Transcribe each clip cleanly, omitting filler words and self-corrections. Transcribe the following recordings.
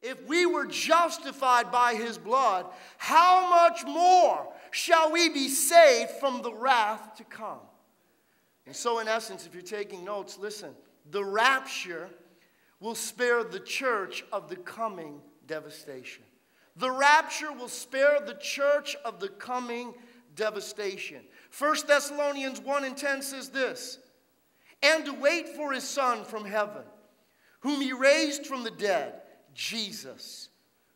if we were justified by his blood, how much more shall we be saved from the wrath to come? And so in essence, if you're taking notes, listen. The rapture will spare the church of the coming devastation. The rapture will spare the church of the coming devastation. 1 Thessalonians 1:10 says this, and to wait for his Son from heaven, whom he raised from the dead, Jesus,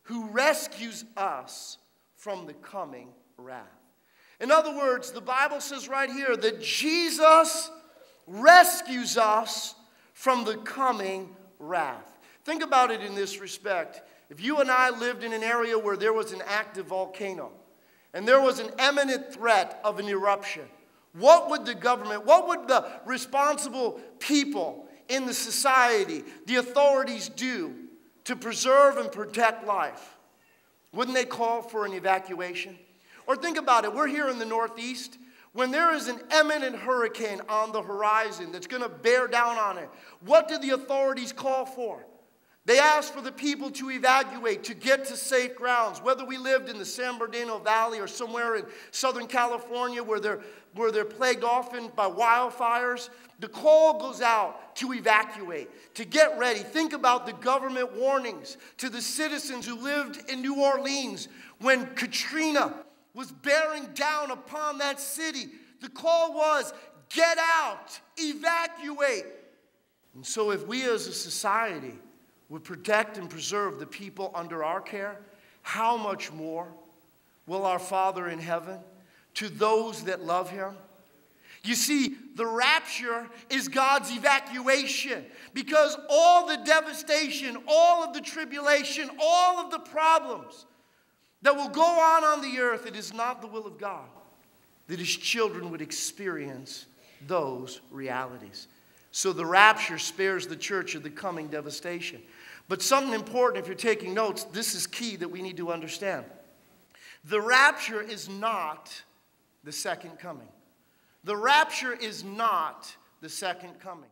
who rescues us from the coming wrath. In other words, the Bible says right here that Jesus rescues us from the coming wrath. Think about it in this respect. If you and I lived in an area where there was an active volcano and there was an imminent threat of an eruption, what would the government, what would the responsible people in the society, the authorities do to preserve and protect life? Wouldn't they call for an evacuation? Or think about it, we're here in the Northeast. When there is an imminent hurricane on the horizon that's going to bear down on it, what do the authorities call for? They ask for the people to evacuate, to get to safe grounds. Whether we lived in the San Bernardino Valley or somewhere in Southern California where they're plagued often by wildfires, the call goes out to evacuate, to get ready. Think about the government warnings to the citizens who lived in New Orleans when Katrina was bearing down upon that city. The call was, get out, evacuate. And so if we as a society would protect and preserve the people under our care, how much more will our Father in heaven to those that love him? You see, the rapture is God's evacuation, because all the devastation, all of the tribulation, all of the problems that will go on the earth, it is not the will of God that his children would experience those realities. So the rapture spares the church of the coming devastation. But something important, if you're taking notes, this is key that we need to understand. The rapture is not the second coming. The rapture is not the second coming.